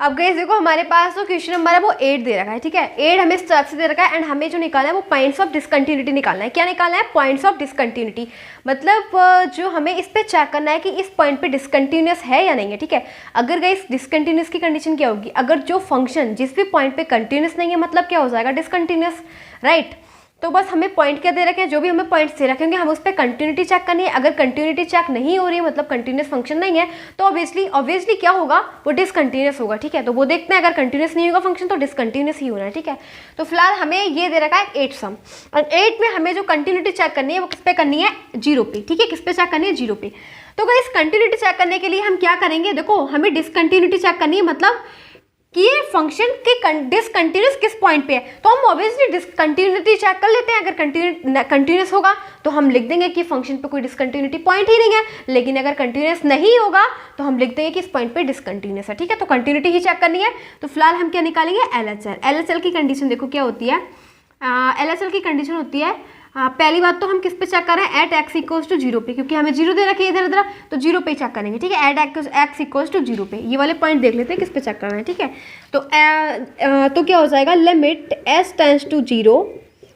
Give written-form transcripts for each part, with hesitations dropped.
अब गाइस देखो हमारे पास जो क्वेश्चन नंबर है वो 8 दे रखा है, ठीक है। 8 हमें इस तरह से दे रखा है एंड हमें जो निकालना है वो पॉइंट्स ऑफ डिसकंटिन्यूटी निकालना है। क्या निकालना है? Points of discontinuity. मतलब जो हमें इस पे चेक करना है कि इस पॉइंट पे डिसकंटिन्यूअस है या नहीं है, ठीक है। अगर गाइस डिसकंटिन्यूअस की कंडीशन क्या होगी? अगर जो फंक्शन जिस भी पॉइंट पे कंटिन्यूअस नहीं है मतलब क्या हो जाएगा? Discontinuous, right. तो बस हमें पॉइंट क्या दे रखे हैं, जो भी हमें पॉइंट्स दे रखे होंगे हम उस पर कंटिन्यूटी चेक करनी है। अगर कंटिन्यूटी चेक नहीं हो रही है मतलब कंटिन्यूस फंक्शन नहीं है तो ऑब्वियसली क्या होगा? वो डिसकंटिन्यूस होगा, ठीक है। तो वो देखते हैं, अगर कंटिन्यूस नहीं होगा फंक्शन तो डिसकंटिन्यूस ही होना है, ठीक है। तो फिलहाल हमें ये दे रखा है 8 सम, और 8 में हमें जो कंटिन्यूटी चेक करनी है वो किस पे करनी है? 0 पे, ठीक है। किस पे चेक करनी है? 0 पे। तो गाइस कंटिन्यूटी चेक करने के लिए हम क्या करेंगे? देखो हमें डिसकंटिन्यूटी चेक करनी है, मतलब कि ये फंक्शन के डिसकंटिन्यूस किस पॉइंट पे है। तो हम ऑब्वियसली डिसकंटिन्यूटी चेक कर लेते हैं। अगर कंटिन्यूस होगा तो हम लिख देंगे कि फंक्शन पे कोई डिसकंटिन्यूटी पॉइंट ही नहीं है, लेकिन अगर कंटिन्यूस नहीं होगा तो हम लिख देंगे कि इस पॉइंट पे डिसकंटिन्यूस है, ठीक है। तो कंटिन्यूटी ही चेक करनी है। तो फिलहाल हम क्या निकालेंगे? LHL। LHL की कंडीशन देखो क्या होती है। LHL की कंडीशन होती है, पहली बात तो हम किस पे चेक कर रहे हैं? एट एक्स इक्वल्स टू 0 पे, क्योंकि हमें 0 दे रखी है इधर उधर, तो 0 पे चेक करेंगे, ठीक है। एट एक्स इक्वल्स टू 0 पे, ये वाले पॉइंट देख लेते हैं किस पे चेक कर रहे हैं, ठीक है। तो क्या हो जाएगा? Limit s tends to 0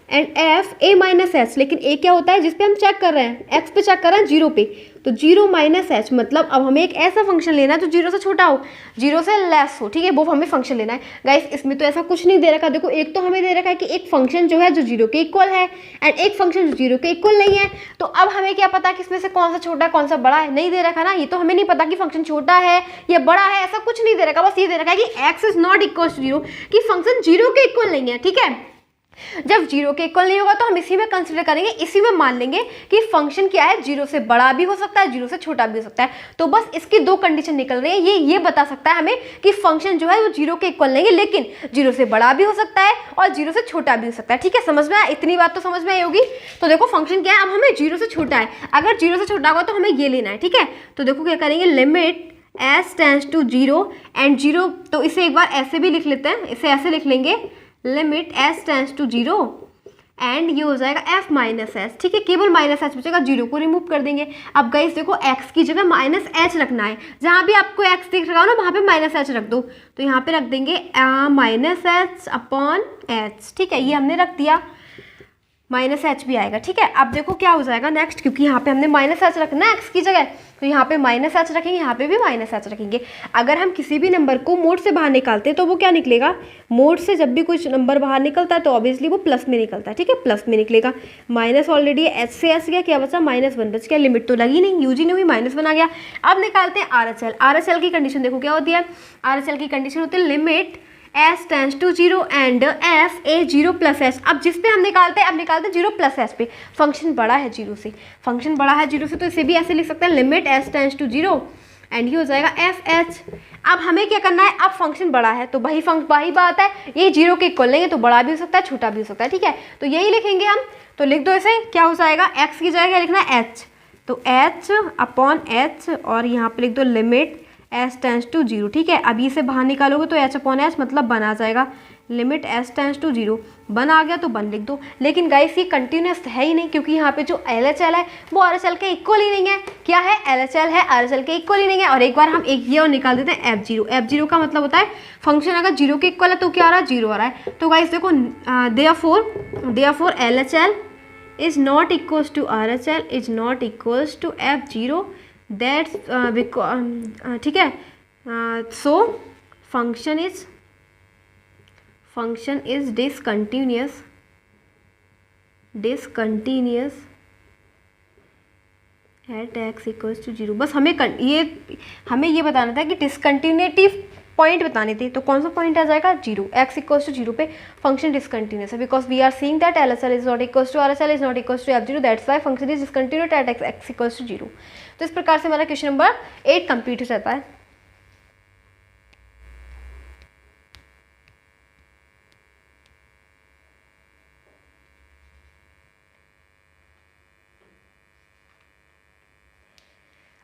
and F A minus H. लेकिन ए क्या होता है जिसपे हम चेक कर रहे हैं? एक्स पे चेक कर रहे हैं 0 पे, तो 0 माइनस एच मतलब अब हमें एक ऐसा फंक्शन लेना है जो 0 से छोटा हो, 0 से लेस हो, ठीक है। वो हमें फंक्शन लेना है। गाइस इसमें तो ऐसा कुछ नहीं दे रखा। देखो एक तो हमें दे रखा है कि एक फंक्शन जो है जो 0 के इक्वल है एंड एक फंक्शन जो 0 के इक्वल नहीं है। तो अब हमें क्या पता कि इसमें से कौन सा छोटा है कौन सा बड़ा है? नहीं दे रखा ना। ये तो हमें नहीं पता कि फंक्शन छोटा है या बड़ा है, ऐसा कुछ नहीं दे रखा। बस ये दे रखा है कि X is not equal to 0, कि फंक्शन 0 के इक्वल नहीं है, ठीक है। जब 0 के इक्वल नहीं होगा तो हम इसी में कंसीडर करेंगे, इसी में मान लेंगे कि फंक्शन क्या है, 0 से बड़ा भी हो सकता है 0 से छोटा भी हो सकता है। तो बस इसकी दो कंडीशन निकल रही है। ये बता सकता है हमें कि फंक्शन जो है वो 0 के इक्वल नहीं है, लेकिन 0 से बड़ा भी हो सकता है और 0 से छोटा भी हो सकता है, ठीक है। समझ में आया? इतनी बात तो समझ में आई होगी। तो देखो फंक्शन क्या है, अब हमें 0 से छोटा है, अगर 0 से छोटा होगा तो हमें ये लेना है, ठीक है। तो देखो क्या करेंगे, limit s tends to 0 and 0, तो इसे एक बार ऐसे भी लिख लेते हैं, इसे ऐसे लिख लेंगे, limit s tends to 0 and ये हो जाएगा f माइनस एच, ठीक है। केवल माइनस एच बचेगा, 0 को रिमूव कर देंगे। अब गाइस देखो x की जगह माइनस एच रखना है, जहाँ भी आपको x दिख रहा हो ना वहाँ पे माइनस एच रख दो। तो यहाँ पे रख देंगे माइनस एच अपॉन एच, ठीक है। ये हमने रख दिया, माइनस एच भी आएगा, ठीक है। अब देखो क्या हो जाएगा नेक्स्ट, क्योंकि यहाँ पे हमने माइनस एच रखना है एक्स की जगह, तो यहाँ पे माइनस एच रखेंगे, यहाँ पे भी माइनस एच रखेंगे। अगर हम किसी भी नंबर को मोड से बाहर निकालते हैं तो वो क्या निकलेगा? मोड से जब भी कुछ नंबर बाहर निकलता है तो ऑब्वियसली वो प्लस में निकलता है, ठीक है, प्लस में निकलेगा। माइनस ऑलरेडी एच से एच गया, क्या बचा? -1 बच गया। लिमिट तो लगी नहीं, यूज ही नहीं हुई, -1 आ गया। अब निकालते हैं RHL। RHL की कंडीशन देखो क्या होती है। RHL की कंडीशन होती है limit s tends to 0 and f a 0 plus H. अब जिस पे हम निकालते हैं, अब निकालते हैं 0 प्लस एच पे। फंक्शन बड़ा है 0 से, फंक्शन बड़ा है 0 से, तो इसे भी ऐसे लिख सकते हैं, limit s tends to 0 and ये हो जाएगा एफ एच। अब हमें क्या करना है, अब फंक्शन बड़ा है तो वही बात है, ये 0 के इक्वल नहीं है तो बड़ा भी हो सकता है छोटा भी हो सकता है, ठीक है। तो यही लिखेंगे हम, तो लिख दो इसे, क्या हो जाएगा, x की जगह क्या लिखना है? h, तो h अपॉन h और यहाँ पे लिख दो लिमिट s टेंड्स टू 0, ठीक है। अभी इसे बाहर निकालोगे तो h अपॉन h मतलब 1 आ जाएगा। लिमिट s टेंड्स टू 0, 1 आ गया तो 1 लिख दो। लेकिन गाइस ये कंटिन्यूस है ही नहीं, क्योंकि यहाँ पे जो LHL है वो RHL के इक्वल ही नहीं है। क्या है? LHL है RHL के इक्वल ही नहीं है। और एक बार हम एक ये और निकाल देते हैं F0। F0 का मतलब होता है फंक्शन अगर 0 के इक्वल है तो क्या आ रहा है? 0 आ रहा है। तो गाइस देखो therefore LHL is not equals to RHL is not equals to F0, that's ठीक है। So function is discontinuous at x equals to 0। बस हमें ये बताना था कि डिसकंटिन्यूटी पॉइंट बताने थे, तो कौन सा पॉइंट आ जाएगा? 0, x इक्वल्स टू 0 पे फंक्शन डिसकंटिन्यूअस है, because we are seeing that LHL is not equals to RHL is not equals to F0, that's why function is discontinuous at x equals to 0। तो इस प्रकार से हमारा question number 8 complete हो जाता है।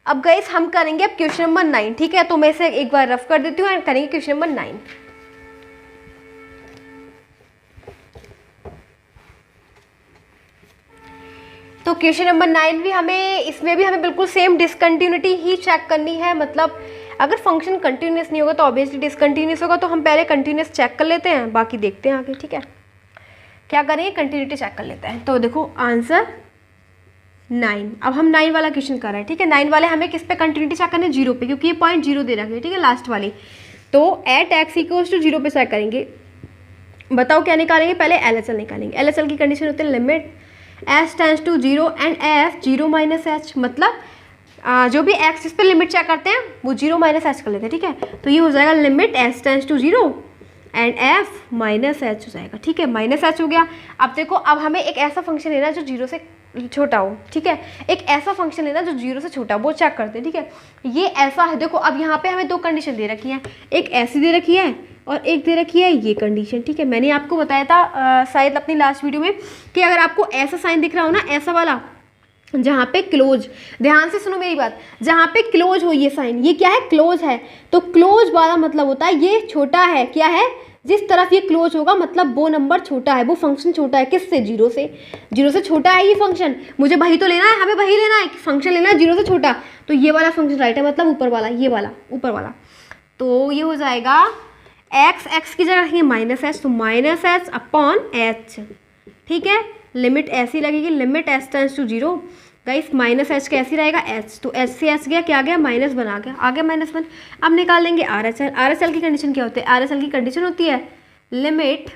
अब गाइस हम करेंगे अब क्वेश्चन नंबर 9, ठीक है। तो मैं इसे एक बार रफ कर देती हूँ एंड करेंगे क्वेश्चन नंबर 9। तो क्वेश्चन नंबर 9 भी इसमें भी हमें बिल्कुल सेम डिसकंटिन्यूटी ही चेक करनी है। मतलब अगर फंक्शन कंटिन्यूस नहीं होगा तो ऑब्वियसली डिसकंटिन्यूस होगा, तो हम पहले कंटिन्यूस चेक कर लेते हैं, बाकी देखते हैं आगे। ठीक है, क्या करेंगे, कंटिन्यूटी चेक कर लेते हैं। तो देखो आंसर 9। अब हम 9 वाला क्वेश्चन कर रहे हैं। ठीक है, 9 वाले हमें किस पे कंटिन्यूटी चेक करना है, 0 पे, क्योंकि ये पॉइंट 0 दे रखा है। ठीक है, लास्ट वाली। तो एट एक्स इक्वल्स टू 0 पे चेक करेंगे। बताओ क्या निकालेंगे, पहले LHL निकालेंगे। LHL की कंडीशन होती है limit s tends to 0 and f 0 minus h, मतलब जो भी x इस पर लिमिट चेक करते हैं वो 0 माइनस एच कर लेते हैं। ठीक है, तो ये हो जाएगा limit s tends to 0 and f minus h हो जाएगा। ठीक है, माइनस एच हो गया। अब देखो, अब हमें एक ऐसा फंक्शन लेना है जो 0 से छोटा हो। ठीक है, एक ऐसा फंक्शन लेना जो 0 से छोटा, वो चेक करते हैं। ठीक है, ये ऐसा है। देखो अब यहाँ पे हमें दो कंडीशन दे रखी है, एक ऐसी दे रखी है और एक दे रखी है ये कंडीशन। ठीक है, मैंने आपको बताया था शायद अपनी लास्ट वीडियो में कि अगर आपको ऐसा साइन दिख रहा हो ना, ऐसा वाला, जहाँ पे क्लोज, ध्यान से सुनो मेरी बात, जहाँ पे क्लोज हो ये साइन, ये क्या है, क्लोज है। तो क्लोज वाला मतलब होता है ये छोटा है, क्या है, जिस तरफ ये क्लोज होगा मतलब वो नंबर छोटा है, वो फंक्शन छोटा है। किससे, 0 से। 0 से छोटा है ये फंक्शन, मुझे वही तो लेना है, हमें वही लेना है, फंक्शन लेना है 0 से छोटा। तो ये वाला फंक्शन राइट है, मतलब ऊपर वाला, ये वाला ऊपर वाला। तो ये हो जाएगा x की जगह रखेंगे माइनस एच, तो माइनस एच अपॉन एच। ठीक है, लिमिट ऐसी लगेगी, limit s tends to 0 guys, minus h कैसी रहेगा, h, तो h से h गया, क्या गया, -1 आ गया, आगे -1। अब निकाल लेंगे RHL। RHL की कंडीशन क्या होती है, RHL की कंडीशन होती है limit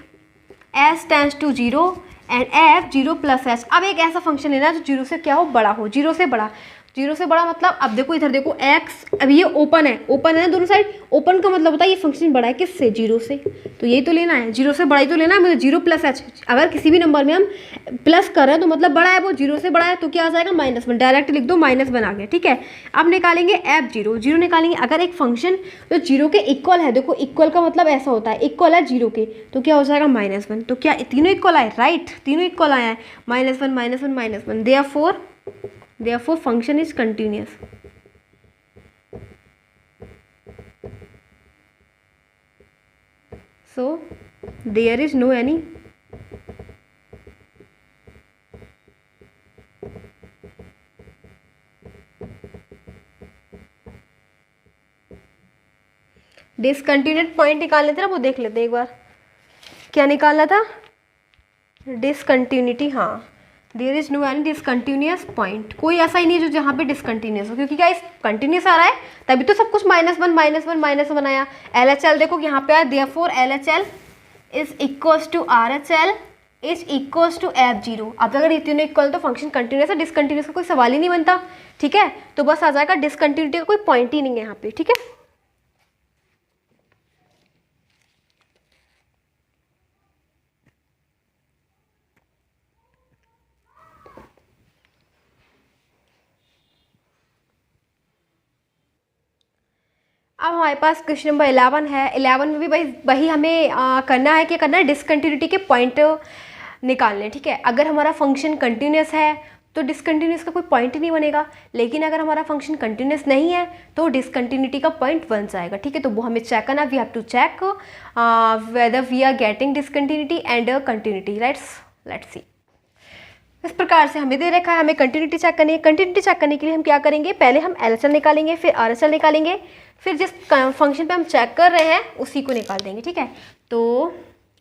s tends to 0 and f 0 plus H. अब एक ऐसा फंक्शन लेना जो 0 से क्या हो, बड़ा हो, 0 से बड़ा। 0 से बड़ा मतलब, अब देखो इधर देखो x, अब ये ओपन है, ओपन है ना दोनों साइड, ओपन का मतलब होता है ये फंक्शन बड़ा है किससे, 0 से। तो यही तो लेना है, 0 से बड़ा ही तो लेना है मुझे, 0 प्लस एच। अगर किसी भी नंबर में हम प्लस कर रहे हैं तो मतलब बड़ा है, वो 0 से बड़ा है, तो क्या आ जाएगा, -1, डायरेक्ट लिख दो, -1 आ गया। ठीक है, अब निकालेंगे f 0 निकालेंगे। अगर एक फंक्शन जो 0 के इक्वल है, देखो इक्वल का मतलब ऐसा होता है, इक्वल है 0 के, तो क्या हो जाएगा, -1। तो क्या तीनों इक्वल आए, राइट, तीनों इक्वल आया है, -1 -1 therefore function is continuous। so there is no any discontinuity point निकालने थे ना, वो देख लेते हैं एक बार, क्या निकालना था, डिसकंटिन्यूटी। हाँ, there is no any discontinuous point, कोई ऐसा ही नहीं है जो जहाँ पे डिसकंटिन्यूस हो, क्योंकि क्या इस कंटिन्यूस आ रहा है तभी तो सब कुछ -1 आया। LHL देखो यहाँ पे आया, therefore LHL is equals to RHL is equals to f0। अब अगर ये तीनों इक्वल तो फंक्शन कंटिन्यूस है, डिसकंटिन्यूस का कोई सवाल ही नहीं बनता। ठीक है, तो बस आ जाएगा, डिसकंटिन्यूटी का कोई पॉइंट ही नहीं है यहाँ पे। ठीक है, अब हमारे पास क्वेश्चन नंबर 11 है। 11 में भी वही हमें करना है, क्या करना है, डिसकंटिन्यूटी के पॉइंट निकालने। ठीक है, अगर हमारा फंक्शन कंटिन्यूस है तो डिसकंटिन्यूस का कोई पॉइंट ही नहीं बनेगा, लेकिन अगर हमारा फंक्शन कंटिन्यूस नहीं है तो डिसकंटिन्यूटी का पॉइंट बन जाएगा। ठीक है, तो वो हमें चेक करना, we have to check whether we are getting discontinuity and continuity. Let's see, इस प्रकार से हमें दे रखा है, हमें कंटिन्यूटी चेक करनी है। कंटिन्यूटी चेक करने के लिए हम क्या करेंगे, पहले हम LHL निकालेंगे, फिर RHL निकालेंगे, फिर जिस फंक्शन पे हम चेक कर रहे हैं उसी को निकाल देंगे। ठीक है, तो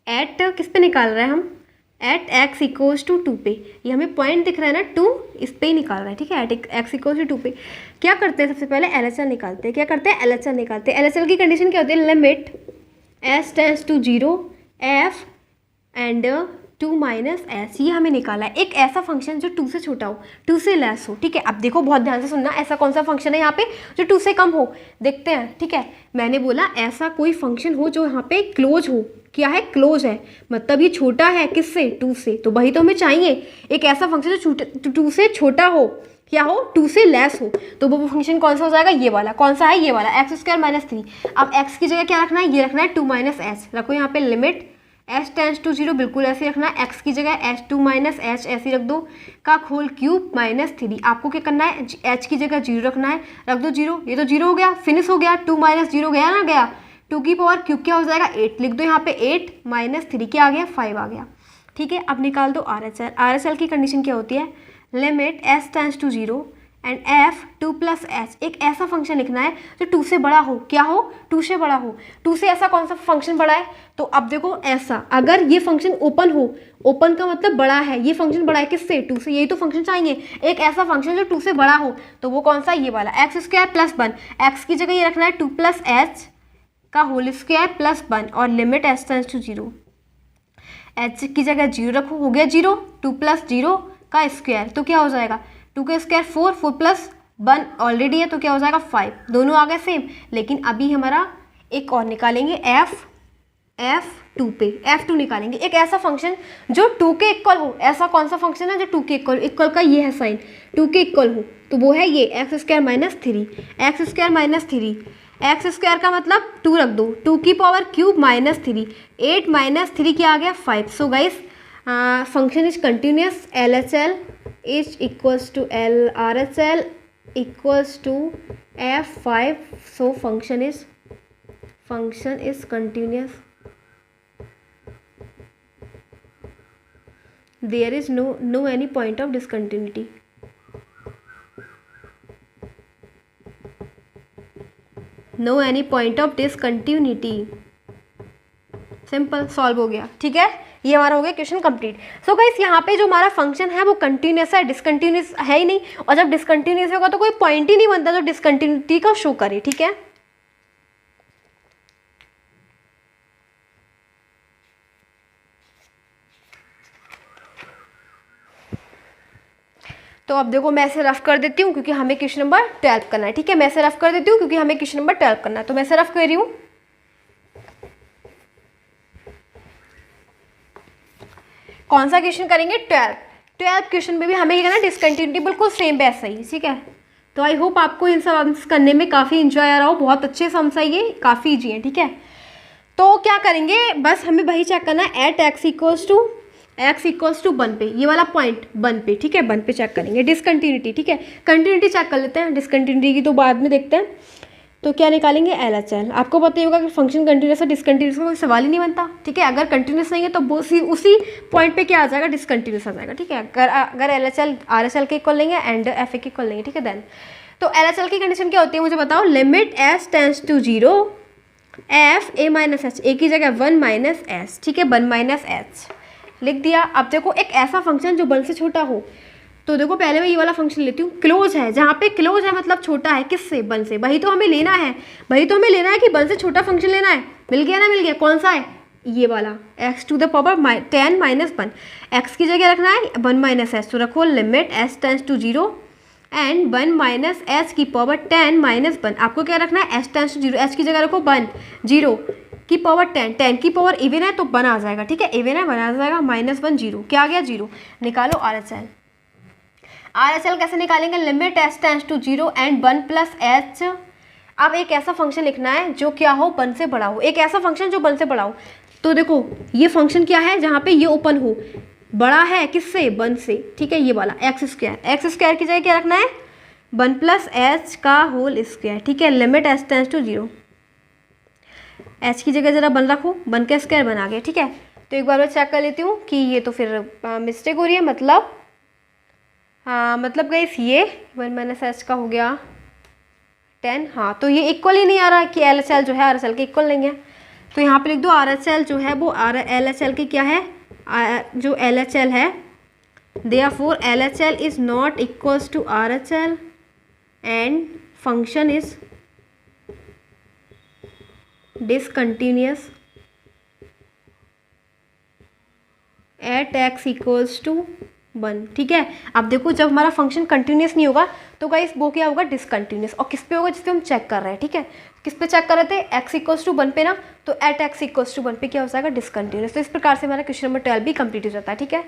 एट किस पे निकाल रहे हैं हम, एट x इक्वल्स टू 2 पे, ये हमें पॉइंट दिख रहा है ना 2, इस पे ही निकाल रहा है। ठीक है, एट x इक्वल्स टू 2 पे क्या करते हैं, सबसे पहले LHL निकालते हैं। क्या करते हैं, LHL निकालते हैं। LHL की कंडीशन क्या होती है, limit s tends to 0 f and 2 minus s, ये हमें निकाला है। एक ऐसा फंक्शन जो 2 से छोटा हो, 2 से लेस हो। ठीक है, अब देखो बहुत ध्यान से सुनना, ऐसा कौन सा फंक्शन है यहाँ पे जो 2 से कम हो, देखते हैं। ठीक है, मैंने बोला ऐसा कोई फंक्शन हो जो यहाँ पे क्लोज हो, क्या है, क्लोज है, मतलब ये छोटा है किससे, 2 से, तो वही तो हमें चाहिए, एक ऐसा फंक्शन जो 2 से छोटा हो, क्या हो, 2 से लेस हो। तो वो फंक्शन कौन सा हो जाएगा, ये वाला। कौन सा है, ये वाला, x² - 3। अब x की जगह क्या रखना है, ये रखना है 2 माइनस एच, रखो यहाँ पे लिमिट s टेंड्स टू 0, बिल्कुल ऐसे रखना है, x की जगह s2 माइनस एच ऐसे रख दो, का होल क्यूब -3। आपको क्या करना है, h की जगह 0 रखना है, रख दो 0, ये तो 0 हो गया, फिनिश हो गया, 2 - 0 गया ना, गया, 2 की पावर क्यूब क्या हो जाएगा, 8, लिख दो यहाँ पे 8 - 3 क्या आ गया, 5 आ गया। ठीक है, अब निकाल दो RHL। RHL की कंडीशन क्या होती है, limit s tends to 0 and f 2 plus h, एक ऐसा फंक्शन लिखना है जो 2 से बड़ा हो। क्या हो? 2 से बड़ा हो। 2 से ऐसा कौन सा फंक्शन बड़ा है? तो अब देखो ऐसा, अगर ये फंक्शन ओपन हो, ओपन का मतलब बड़ा है, ये फंक्शन बड़ा है किससे? 2 से। यही तो फंक्शन चाहिए, एक ऐसा फंक्शन जो 2 से बड़ा हो। तो वो कौन सा? ये वाला एक्स स्क्वायर प्लस 1। एक्स की जगह ये रखना है 2 प्लस एच का होल स्क्वायर प्लस 1 और limit h tends to 0। H की जगह 0 रखो, हो गया 0। 2 प्लस 0 का स्क्वायर तो क्या हो जाएगा? 2 का स्क्वायर 4, 4 प्लस 1 ऑलरेडी है तो क्या हो जाएगा? 5। दोनों आ गए सेम। लेकिन अभी हमारा एक और निकालेंगे F2 पे, F2 निकालेंगे, एक ऐसा फंक्शन जो 2 के इक्वल हो। ऐसा कौन सा फंक्शन है जो 2 के इक्वल का ये है साइन, 2 के इक्वल हो, तो वो है ये x square minus 3। X square minus 3, x square का मतलब 2 रख दो, 2 की पावर क्यूब माइनस 3, 8 माइनस 3 क्या आ गया? 5। So guys function is continuous, LHL is equals to RHL equals to F5। So function is continuous, there is no any point of discontinuity. No any point of discontinuity. Simple, solve हो गया। ठीक है, ये हमारा हो गया question complete. So guys यहाँ पे जो हमारा फंक्शन है वो कंटिन्यूस है, डिसकंटिन्यूस है ही नहीं। और जब डिसकंटिन्यूस होगा तो कोई पॉइंट ही नहीं बनता जो डिसकंटिन्यूटी का शो करे। ठीक है, तो अब देखो मैं इसे रफ कर देती हूँ क्योंकि हमें क्वेश्चन नंबर 12 करना है। ठीक है, मैं इसे रफ कर देती हूँ क्योंकि हमें क्वेश्चन नंबर 12 करना है, तो मैं इसे रफ कर रही हूँ। कौन सा क्वेश्चन करेंगे? 12 क्वेश्चन में भी हमें क्या करना है? डिसकंटिन्यूटी बिल्कुल सेम वैसा ही। ठीक है, तो आई होप आपको इन सब आंसर करने में काफ़ी इंजॉय आ रहा हो, बहुत अच्छे से समझा, ये काफ़ी ईजी है। ठीक है, तो क्या करेंगे, बस हमें वही चेक करना है एट एक्स इक्वल्स टू 1 पे, ये वाला पॉइंट 1 पे। ठीक है, 1 पे चेक करेंगे डिसकंटिन्यूटी। ठीक है, कंटिन्यूटी चेक कर लेते हैं, डिसकंटिन्यूटी की तो बाद में देखते हैं। तो क्या निकालेंगे? LHL। आपको पता ही होगा कि फंक्शन कंटिन्यूस है, डिसकंटिन्यूस का कोई सवाल ही नहीं बनता। ठीक है, अगर कंटिन्यूस नहीं है तो उसी पॉइंट पे क्या आ जाएगा? डिसकंटिन्यूस आ जाएगा। ठीक है, अगर LHL RHL के इक्वल लेंगे एंड FA के इक्वल लेंगे। ठीक है, देन तो LHL की कंडीशन क्या होती है मुझे बताओ? Limit S tends to 0 F A minus H, a की जगह 1 माइनस S। ठीक है, 1 माइनस H लिख दिया। अब देखो एक ऐसा फंक्शन जो 1 से छोटा हो, तो देखो पहले मैं ये वाला फंक्शन लेती हूँ, क्लोज है, जहाँ पे क्लोज है मतलब छोटा है, किससे? 1 से। वही तो हमें लेना है, कि 1 से छोटा फंक्शन लेना है। मिल गया ना? मिल गया। कौन सा है? ये वाला x to the power 10 minus 1। X की जगह रखना है 1 माइनस एच, तो रखो limit s tends to 0 and 1 minus h की पावर 10 माइनस 1। आपको क्या रखना है? s टेंड्स टू 0, h की जगह रखो 1, 0 की पावर 10 की पावर इवन है तो 1 आ जाएगा। ठीक है, इवन है 1 आ जाएगा, माइनस 1 0, क्या आ गया? 0। निकालो RHL कैसे निकालेंगे? Limit s tends to 0 and 1 plus H. अब एक ऐसा फंक्शन लिखना है जो क्या हो? 1 से बड़ा हो, एक ऐसा फंक्शन जो 1 से बड़ा हो। तो देखो ये फंक्शन क्या है? जहाँ पे ये ओपन हो, बड़ा है किससे? 1 से। ठीक है, ये वाला एक्स स्क्वायर की जगह क्या रखना है? 1 प्लस एच का होल स्क्वायर। ठीक है, limit s tends to 0, h की जगह जरा 1 रखो, 1 का स्क्वायर बना गया। ठीक है, तो एक बार मैं चेक कर लेती हूँ कि ये तो फिर मिस्टेक हो रही है, मतलब गाइस ये 1 माइनस एच का हो गया 10। हाँ, तो ये इक्वल ही नहीं आ रहा कि LHL जो है RHL के इक्वल नहीं है, तो यहाँ पे लिख दो RHL जो है वो LHL की क्या है? जो LHL है, therefore LHL is not equals to RHL and function is discontinuous at x equals to 1। ठीक है, अब देखो जब हमारा फंक्शन कंटिन्यूस नहीं होगा तो गाइस वो क्या होगा? डिसकंटिन्यूस। और किस पे होगा? जिसपे हम चेक कर रहे हैं। ठीक है, किस पे चेक कर रहे थे? x इक्वल्स टू 1 पे ना, तो एट x इक्वल्स टू 1 पे क्या हो जाएगा? डिसकंटिन्यूस। तो इस प्रकार से हमारा क्वेश्चन नंबर 12 भी कंप्लीट हो जाता है। ठीक है।